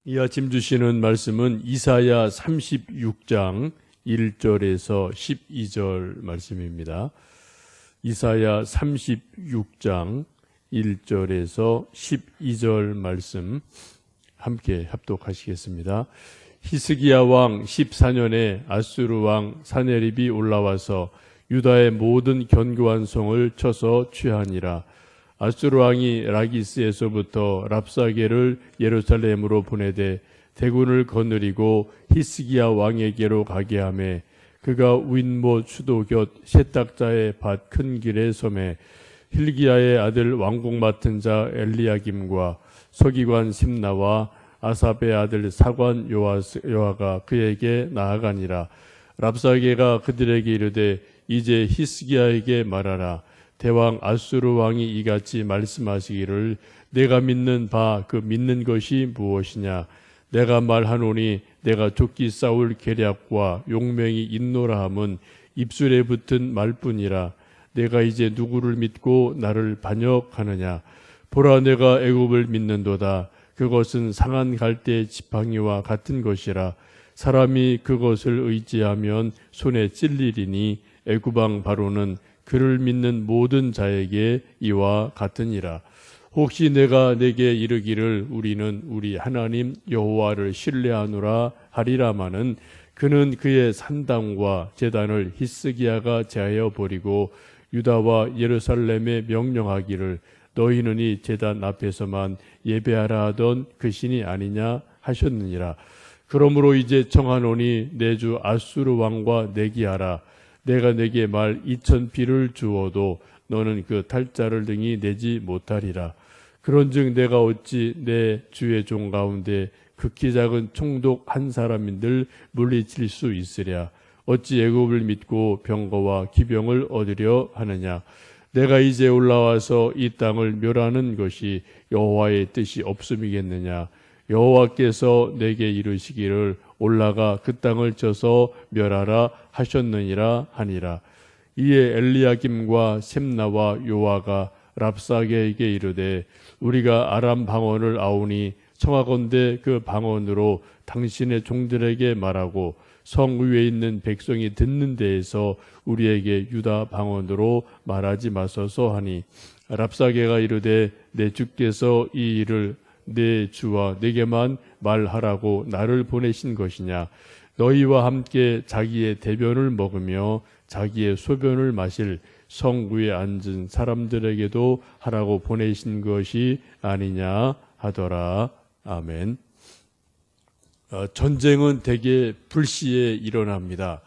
이 아침 주시는 말씀은 이사야 36장 1절에서 12절 말씀입니다. 이사야 36장 1절에서 12절 말씀 함께 합독하시겠습니다. 히스기야 왕 14년에 아수르 왕 사네립이 올라와서 유다의 모든 견고한 성을 쳐서 취하니라. 아수르 왕이 라기스에서부터 랍사게를 예루살렘으로 보내되 대군을 거느리고 히스기야 왕에게로 가게 하매 그가 윗못 수도 곁 세탁자의 밭 큰 길에 섬에 hil기야의 아들 왕궁 맡은 자 엘리야김과 서기관 심나와 아삽의 아들 사관 요아가 그에게 나아가니라. 랍사게가 그들에게 이르되 이제 히스기야에게 말하라. 대왕 아수르 왕이 이같이 말씀하시기를 내가 믿는 바 그 믿는 것이 무엇이냐. 내가 말하노니 내가 쫓기 싸울 계략과 용맹이 있노라 함은 입술에 붙은 말뿐이라. 내가 이제 누구를 믿고 나를 반역하느냐. 보라 내가 애굽을 믿는도다. 그것은 상한 갈대 지팡이와 같은 것이라. 사람이 그것을 의지하면 손에 찔리리니 애굽 왕 바로는 그를 믿는 모든 자에게 이와 같으니라. 혹시 내가 내게 이르기를 우리는 우리 하나님 여호와를 신뢰하노라 하리라마는 그는 그의 산당과 제단을 히스기야가 제하여 버리고 유다와 예루살렘에 명령하기를 너희는 이 제단 앞에서만 예배하라 하던 그 신이 아니냐 하셨느니라. 그러므로 이제 청하노니 내 주 아수르 왕과 내기하라. 내가 내게 말 2,000비를 주어도 너는 그 탈자를 등이 내지 못하리라. 그런즉 내가 어찌 내 주의 종 가운데 극히 작은 총독 한 사람인들 물리칠 수 있으랴. 어찌 애굽을 믿고 병거와 기병을 얻으려 하느냐. 내가 이제 올라와서 이 땅을 멸하는 것이 여호와의 뜻이 없음이겠느냐. 여호와께서 내게 이르시기를 올라가 그 땅을 쳐서 멸하라 하셨느니라 하니라. 이에 엘리야김과 셈나와 요아가 랍사게에게 이르되 우리가 아람 방언을 아오니 청하건대 그 방언으로 당신의 종들에게 말하고 성 위에 있는 백성이 듣는 데에서 우리에게 유다 방언으로 말하지 마소서 하니 랍사게가 이르되 내 주께서 이 일을 내 주와 내게만 말하라고 나를 보내신 것이냐. 너희와 함께 자기의 대변을 먹으며 자기의 소변을 마실 성 위에 앉은 사람들에게도 하라고 보내신 것이 아니냐 하더라. 아멘. 전쟁은 대개 불시에 일어납니다.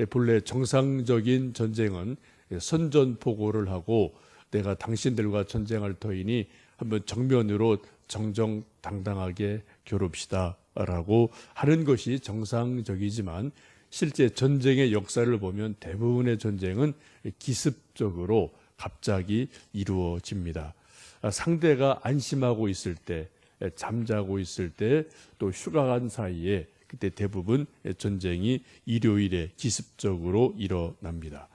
본래 정상적인 전쟁은 선전포고를 하고 내가 당신들과 전쟁할 터이니 한번 정면으로 정정당당하게 겨룹시다 라고 하는 것이 정상적이지만 실제 전쟁의 역사를 보면 대부분의 전쟁은 기습적으로 갑자기 이루어집니다. 상대가 안심하고 있을 때, 잠자고 있을 때, 또 휴가 간 사이에 그때 대부분 전쟁이 일요일에 기습적으로 일어납니다.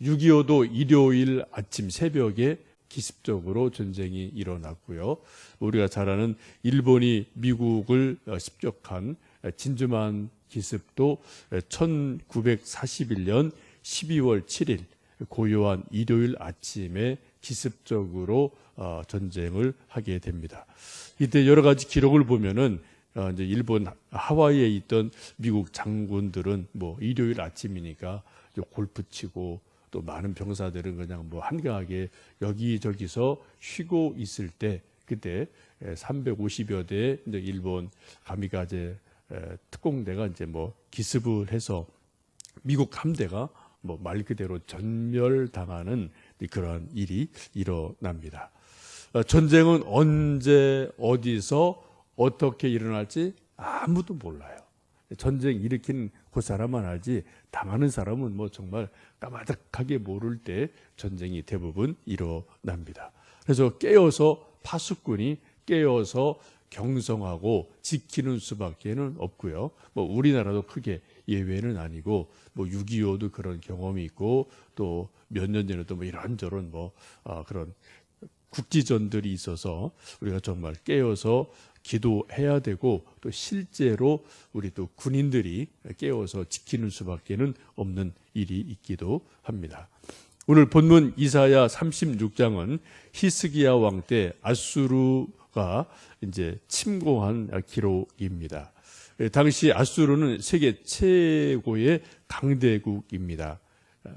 6.25도 일요일 아침 새벽에 기습적으로 전쟁이 일어났고요. 우리가 잘 아는 일본이 미국을 습격한 진주만 기습도 1941년 12월 7일 고요한 일요일 아침에 기습적으로 전쟁을 하게 됩니다. 이때 여러 가지 기록을 보면은 이제 일본 하와이에 있던 미국 장군들은 뭐 일요일 아침이니까 골프 치고 또 많은 병사들은 그냥 뭐 한가하게 여기저기서 쉬고 있을 때 그때 350여 대의 이제 일본 가미가제 특공대가 이제 뭐 기습을 해서 미국 함대가 뭐 말 그대로 전멸당하는 그러한 일이 일어납니다. 전쟁은 언제 어디서 어떻게 일어날지 아무도 몰라요. 전쟁 일으킨 그 사람만 알지 당하는 사람은 뭐 정말 까마득하게 모를 때 전쟁이 대부분 일어납니다. 그래서 깨어서 파수꾼이 깨어서 경성하고 지키는 수밖에는 없고요. 뭐 우리나라도 크게 예외는 아니고 뭐 6.25도 그런 경험이 있고 또 몇 년 전에도 뭐 이런저런 뭐 그런 국지전들이 있어서 우리가 정말 깨어서 기도해야 되고 또 실제로 우리 또 군인들이 깨워서 지키는 수밖에는 없는 일이 있기도 합니다. 오늘 본문 이사야 36장은 히스기야 왕 때 아수르가 이제 침공한 기록입니다. 당시 아수르는 세계 최고의 강대국입니다.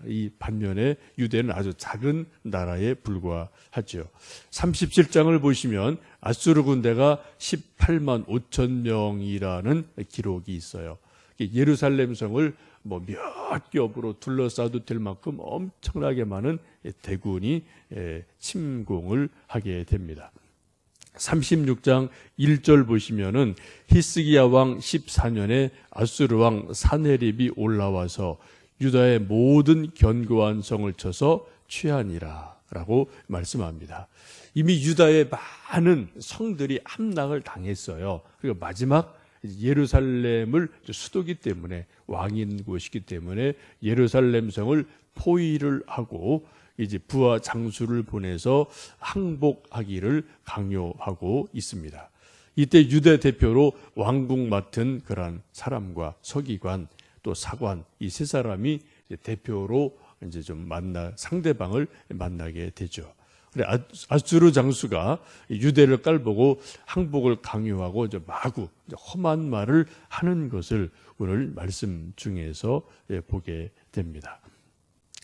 이 반면에 유대는 아주 작은 나라에 불과하죠. 37장을 보시면 아수르 군대가 18만 5천 명이라는 기록이 있어요. 예루살렘 성을 몇 겹으로 둘러싸도 될 만큼 엄청나게 많은 대군이 침공을 하게 됩니다. 36장 1절 보시면은 히스기야 왕 14년에 아수르 왕 사네립이 올라와서 유다의 모든 견고한 성을 쳐서 취하니라 라고 말씀합니다. 이미 유다의 많은 성들이 함락을 당했어요. 그리고 마지막 예루살렘을 수도기 때문에 왕이 있는 곳이기 때문에 예루살렘 성을 포위를 하고 이제 부하 장수를 보내서 항복하기를 강요하고 있습니다. 이때 유대 대표로 왕국 맡은 그러한 사람과 서기관 또 사관 이 세 사람이 대표로 이제 좀 상대방을 만나게 되죠. 아수르 장수가 유대를 깔보고 항복을 강요하고 마구 험한 말을 하는 것을 오늘 말씀 중에서 보게 됩니다.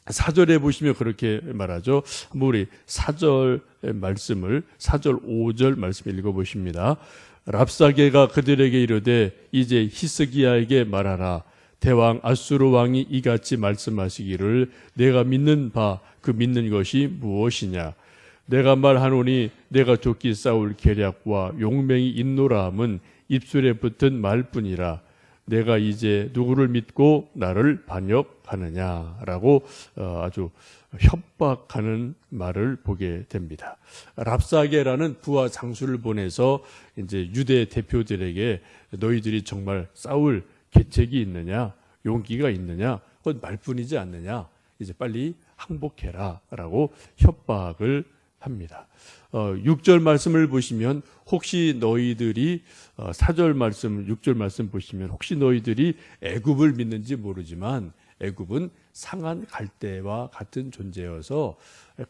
4절에 보시면 그렇게 말하죠. 우리 4절 말씀을 4절 5절 말씀 읽어보십니다. 랍사게가 그들에게 이르되 이제 히스기야에게 말하라. 대왕 아수르 왕이 이같이 말씀하시기를 내가 믿는 바 그 믿는 것이 무엇이냐. 내가 말하노니 내가 좋게 싸울 계략과 용맹이 있노라 함은 입술에 붙은 말뿐이라. 내가 이제 누구를 믿고 나를 반역하느냐라고 아주 협박하는 말을 보게 됩니다. 랍사게라는 부하 장수를 보내서 이제 유대 대표들에게 너희들이 정말 싸울 계책이 있느냐, 용기가 있느냐, 그건 말뿐이지 않느냐. 이제 빨리 항복해라라고 협박을 합니다. 6절 말씀을 보시면 혹시 너희들이 4절 말씀, 6절 말씀 보시면 혹시 너희들이 애굽을 믿는지 모르지만 애굽은 상한 갈대와 같은 존재여서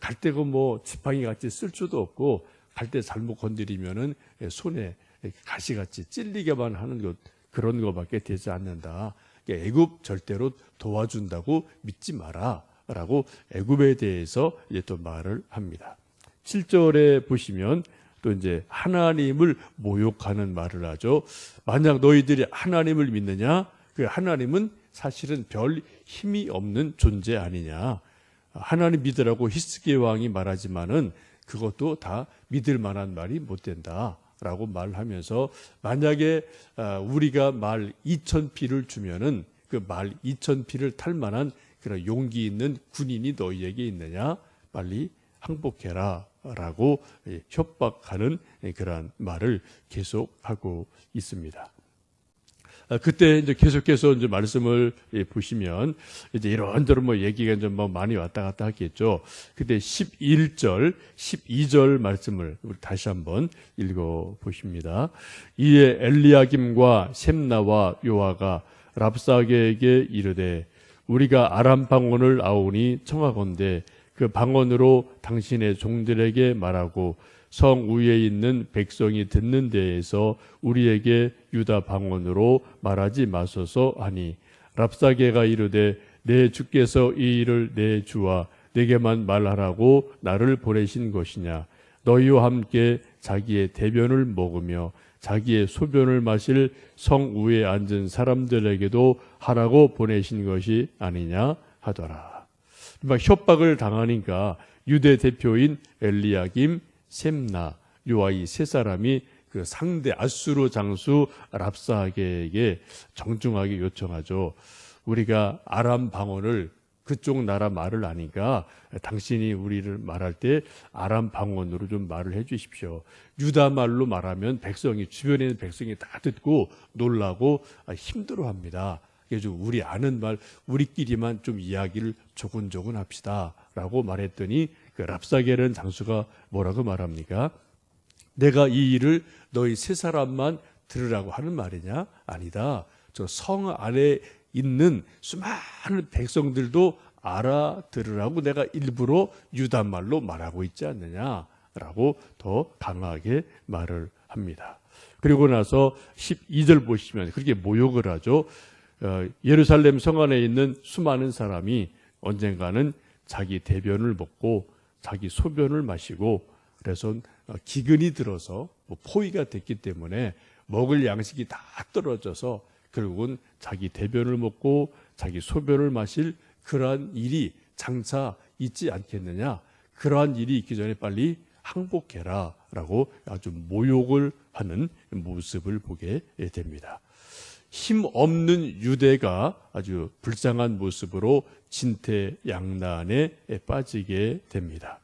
갈대가 지팡이 같이 쓸 수도 없고 갈대 잘못 건드리면은 손에 가시같이 찔리게만 하는 것 그런 것밖에 되지 않는다. 애굽 절대로 도와준다고 믿지 마라라고 애굽에 대해서 이제 또 말을 합니다. 7절에 보시면 또 이제 하나님을 모욕하는 말을 하죠. 만약 너희들이 하나님을 믿느냐? 그 하나님은 사실은 별 힘이 없는 존재 아니냐. 하나님 믿으라고 히스기야 왕이 말하지만은 그것도 다 믿을 만한 말이 못 된다라고 말하면서 만약에 우리가 말 2,000피를 주면은 그 말 2,000피를 탈 만한 그런 용기 있는 군인이 너희에게 있느냐? 빨리 항복해라. 라고 협박하는 그러한 말을 계속하고 있습니다. 그때 이제 계속해서 이제 말씀을 보시면 이제 이런저런 얘기가 좀 많이 왔다 갔다 하겠죠. 그때 11절, 12절 말씀을 우리 다시 한번 읽어 보십니다. 이에 엘리야김과 셈나와 요아가 랍사게에게 이르되 우리가 아람 방언을 아오니 청하건대 그 방언으로 당신의 종들에게 말하고 성 위에 있는 백성이 듣는 데에서 우리에게 유다 방언으로 말하지 마소서 하니 랍사게가 이르되 내 주께서 이 일을 내 주와 내게만 말하라고 나를 보내신 것이냐. 너희와 함께 자기의 대변을 먹으며 자기의 소변을 마실 성 위에 앉은 사람들에게도 하라고 보내신 것이 아니냐 하더라. 협박을 당하니까 유대 대표인 엘리야김, 셈나, 요아 이 세 사람이 그 상대 아수르 장수 랍사게에게 정중하게 요청하죠. 우리가 아람 방언을 그쪽 나라 말을 아니까 당신이 우리를 말할 때 아람 방언으로 좀 말을 해 주십시오. 유다 말로 말하면 백성이 주변에 있는 백성이 다 듣고 놀라고 힘들어합니다. 그래서 우리 아는 말 우리끼리만 좀 이야기를 조곤조곤 합시다 라고 말했더니 그 랍사게라는 장수가 뭐라고 말합니까? 내가 이 일을 너희 세 사람만 들으라고 하는 말이냐? 아니다. 저 성 안에 있는 수많은 백성들도 알아들으라고 내가 일부러 유다말로 말하고 있지 않느냐라고 더 강하게 말을 합니다. 그리고 나서 12절 보시면 그렇게 모욕을 하죠. 예루살렘 성 안에 있는 수많은 사람이 언젠가는 자기 대변을 먹고 자기 소변을 마시고 그래서 기근이 들어서 포위가 됐기 때문에 먹을 양식이 다 떨어져서 결국은 자기 대변을 먹고 자기 소변을 마실 그러한 일이 장차 있지 않겠느냐. 그러한 일이 있기 전에 빨리 항복해라 라고 아주 모욕을 하는 모습을 보게 됩니다. 힘없는 유대가 아주 불쌍한 모습으로 진퇴양난에 빠지게 됩니다.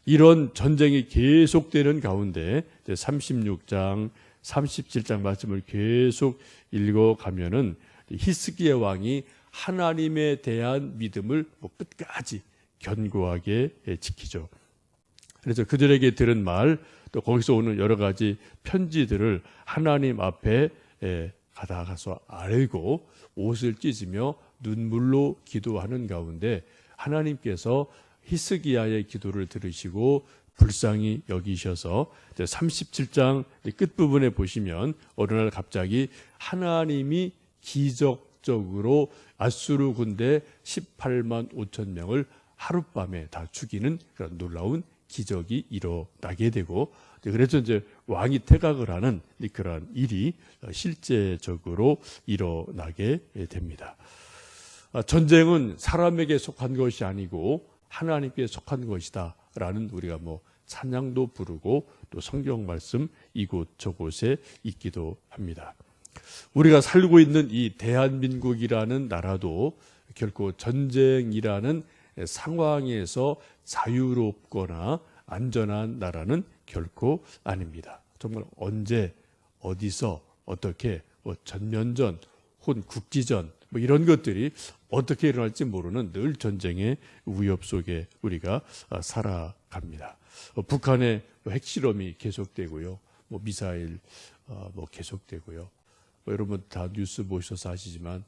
이런 전쟁이 계속되는 가운데 36장, 37장 말씀을 계속 읽어가면은 히스기야 왕이 하나님에 대한 믿음을 끝까지 견고하게 지키죠. 그래서 그들에게 들은 말, 또 거기서 오는 여러 가지 편지들을 하나님 앞에 가다가서 아뢰고 옷을 찢으며 눈물로 기도하는 가운데 하나님께서 히스기야의 기도를 들으시고 불쌍히 여기셔서 37장 끝부분에 보시면 어느 날 갑자기 하나님이 기적적으로 아수르 군대 18만 5천 명을 하룻밤에 다 죽이는 그런 놀라운 기적이 일어나게 되고 그래서 이제 왕이 퇴각을 하는 그러한 일이 실제적으로 일어나게 됩니다. 전쟁은 사람에게 속한 것이 아니고 하나님께 속한 것이다라는 우리가 찬양도 부르고 또 성경 말씀 이곳 저곳에 있기도 합니다. 우리가 살고 있는 이 대한민국이라는 나라도 결코 전쟁이라는 상황에서 자유롭거나 안전한 나라는 결코 아닙니다. 정말 언제 어디서 어떻게 전면전 혹은 국지전 이런 것들이 어떻게 일어날지 모르는 늘 전쟁의 위협 속에 우리가 살아갑니다. 북한의 핵실험이 계속되고요. 미사일 계속되고요. 여러분 다 뉴스 보셔서 아시지만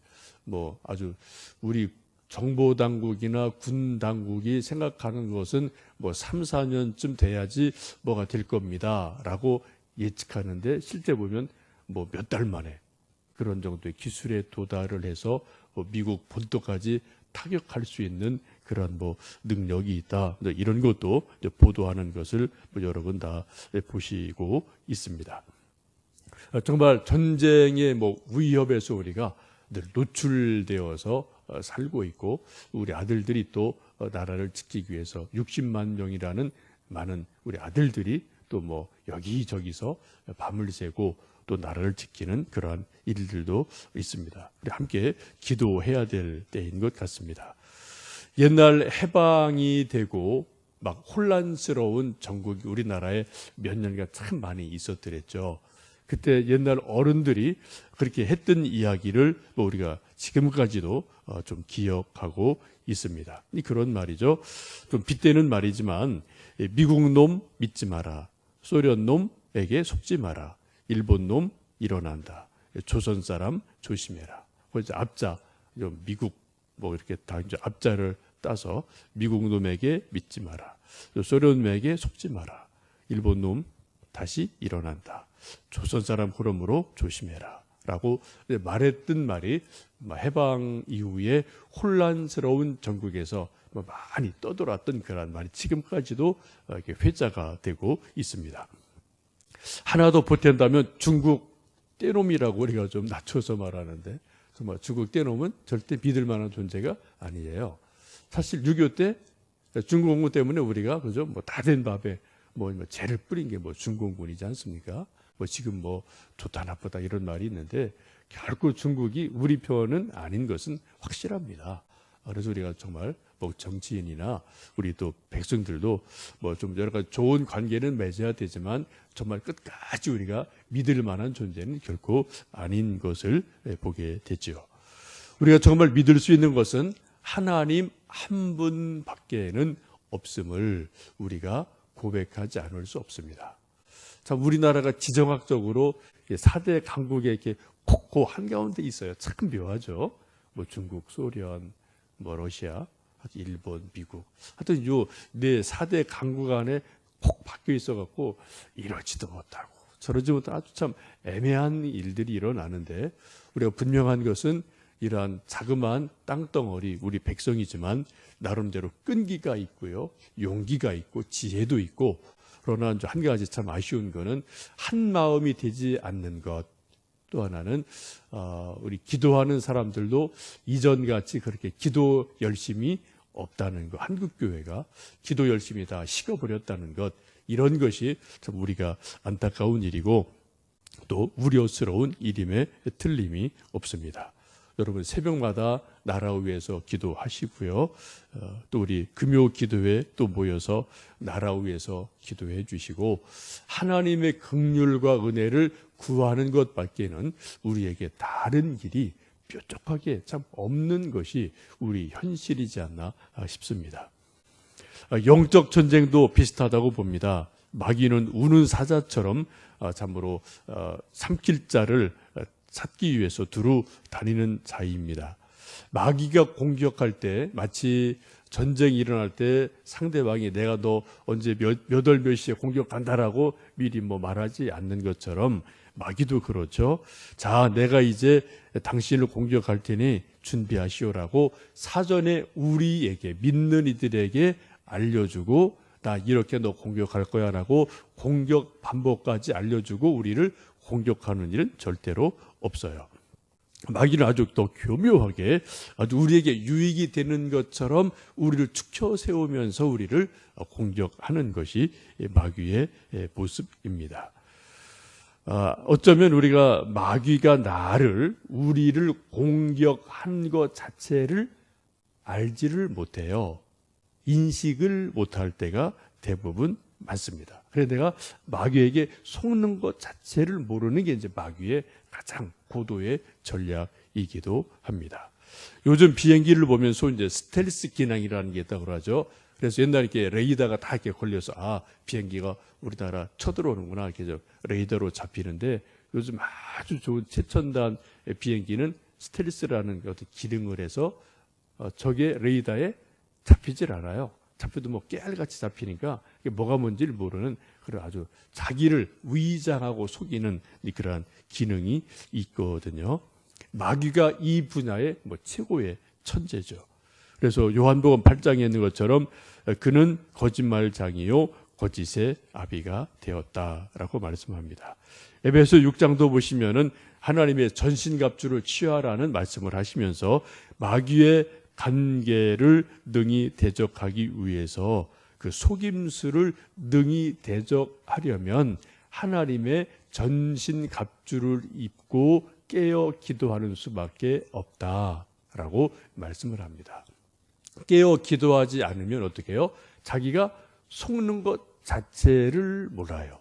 아주 우리 정보 당국이나 군 당국이 생각하는 것은 3, 4년쯤 돼야지 뭐가 될 겁니다라고 예측하는데 실제 보면 몇 달 만에 그런 정도의 기술에 도달을 해서 미국 본토까지 타격할 수 있는 그런 능력이 있다. 이런 것도 보도하는 것을 여러분 다 보시고 있습니다. 정말 전쟁의 위협에서 우리가 늘 노출되어서 살고 있고 우리 아들들이 또 나라를 지키기 위해서 60만 명이라는 많은 우리 아들들이 또 여기저기서 밤을 새고 또 나라를 지키는 그러한 일들도 있습니다. 우리 함께 기도해야 될 때인 것 같습니다. 옛날 해방이 되고 막 혼란스러운 전국이 우리나라에 몇 년간 참 많이 있었더랬죠. 그때 옛날 어른들이 그렇게 했던 이야기를 우리가 지금까지도 좀 기억하고 있습니다. 그런 말이죠. 좀 빗대는 말이지만 미국 놈 믿지 마라. 소련 놈에게 속지 마라. 일본 놈 일어난다. 조선 사람 조심해라. 그래서 앞자 미국 이렇게 다 이제 앞자를 따서 미국 놈에게 믿지 마라. 소련 놈에게 속지 마라. 일본 놈 다시 일어난다. 조선 사람 흐름으로 조심해라. 라고 말했던 말이 해방 이후에 혼란스러운 전국에서 많이 떠돌았던 그런 말이 지금까지도 이렇게 회자가 되고 있습니다. 하나 더 보탠다면 중국 떼놈이라고 우리가 좀 낮춰서 말하는데 정말 중국 떼놈은 절대 믿을 만한 존재가 아니에요. 사실 6.25 때 중공군 때문에 우리가 그죠 다 된 밥에 죄를 뿌린 게 중공군이지 않습니까? 지금 좋다 나쁘다 이런 말이 있는데 결코 중국이 우리 편은 아닌 것은 확실합니다. 그래서 우리가 정말 정치인이나 우리 또 백성들도 좀 여러 가지 좋은 관계는 맺어야 되지만 정말 끝까지 우리가 믿을 만한 존재는 결코 아닌 것을 보게 되죠. 우리가 정말 믿을 수 있는 것은 하나님 한 분밖에는 없음을 우리가 고백하지 않을 수 없습니다. 참 우리나라가 지정학적으로 4대 강국에 이렇게 콕코 한가운데 있어요. 참 묘하죠. 뭐 중국, 소련, 뭐 러시아, 일본, 미국. 하여튼 요 네 4대 강국 안에 콕 박혀 있어갖고 이러지도 못하고 저러지 못하고 아주 참 애매한 일들이 일어나는데, 우리가 분명한 것은 이러한 자그마한 땅덩어리 우리 백성이지만 나름대로 끈기가 있고요, 용기가 있고 지혜도 있고, 그러나 한 가지 참 아쉬운 거는 한 마음이 되지 않는 것. 또 하나는 우리 기도하는 사람들도 이전같이 그렇게 기도 열심이 없다는 것, 한국 교회가 기도 열심히 다 식어버렸다는 것, 이런 것이 참 우리가 안타까운 일이고 또 우려스러운 일임에 틀림이 없습니다. 여러분 새벽마다 나라 위해서 기도하시고요. 또 우리 금요 기도회 또 모여서 나라 위해서 기도해 주시고, 하나님의 긍휼과 은혜를 구하는 것밖에는 우리에게 다른 길이 뾰족하게 참 없는 것이 우리 현실이지 않나 싶습니다. 영적 전쟁도 비슷하다고 봅니다. 마귀는 우는 사자처럼 참으로 삼킬 자를 찾기 위해서 두루 다니는 자입니다. 마귀가 공격할 때 마치 전쟁이 일어날 때 상대방이 내가 너 언제 몇 월 몇 시에 공격한다라고 미리 말하지 않는 것처럼 마귀도 그렇죠. 자, 내가 이제 당신을 공격할 테니 준비하시오라고 사전에 우리에게, 믿는 이들에게 알려주고, 나 이렇게 너 공격할 거야 라고 공격 반복까지 알려주고 우리를 공격하는 일은 절대로 없어요. 마귀는 아주 더 교묘하게 아주 우리에게 유익이 되는 것처럼 우리를 축켜 세우면서 우리를 공격하는 것이 마귀의 모습입니다. 어쩌면 우리가 마귀가 우리를 공격한 것 자체를 알지를 못해요. 인식을 못할 때가 대부분 많습니다. 그래서 내가 마귀에게 속는 것 자체를 모르는 게 이제 마귀의 가장 고도의 전략이기도 합니다. 요즘 비행기를 보면서 이제 스텔스 기능이라는 게 있다고 그러죠. 그래서 옛날에 이렇게 레이더가 다 이렇게 걸려서 비행기가 우리나라 쳐들어오는구나 이렇게 레이더로 잡히는데, 요즘 아주 좋은 최첨단 비행기는 스텔스라는 어떤 기능을 해서 적의 레이더에 잡히질 않아요. 잡혀도 깨알같이 잡히니까 이게 뭐가 뭔지를 모르는 그런 아주 자기를 위장하고 속이는 그러한 기능이 있거든요. 마귀가 이 분야의 최고의 천재죠. 그래서 요한복음 8장에 있는 것처럼 그는 거짓말장이요 거짓의 아비가 되었다라고 말씀합니다. 에베소 6장도 보시면은 하나님의 전신갑주를 취하라는 말씀을 하시면서 마귀의 관계를 능히 대적하기 위해서 그 속임수를 능히 대적하려면 하나님의 전신갑주를 입고 깨어 기도하는 수밖에 없다라고 말씀을 합니다. 깨어 기도하지 않으면 어떻게 해요? 자기가 속는 것 자체를 몰라요.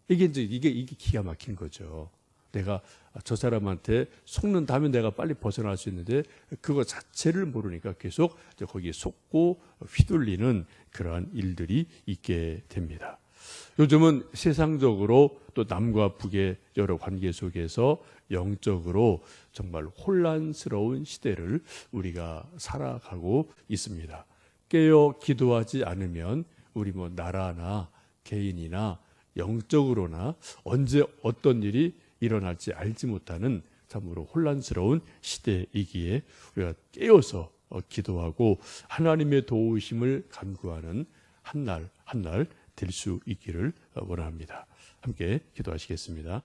이게 기가 막힌 거죠. 내가 저 사람한테 속는다면 내가 빨리 벗어날 수 있는데 그거 자체를 모르니까 계속 거기에 속고 휘둘리는 그러한 일들이 있게 됩니다. 요즘은 세상적으로 또 남과 북의 여러 관계 속에서 영적으로 정말 혼란스러운 시대를 우리가 살아가고 있습니다. 깨어 기도하지 않으면 우리 나라나 개인이나 영적으로나 언제 어떤 일이 일어날지 알지 못하는 참으로 혼란스러운 시대이기에 우리가 깨어서 기도하고 하나님의 도우심을 간구하는 한 날 한 날 될 수 있기를 원합니다. 함께 기도하시겠습니다.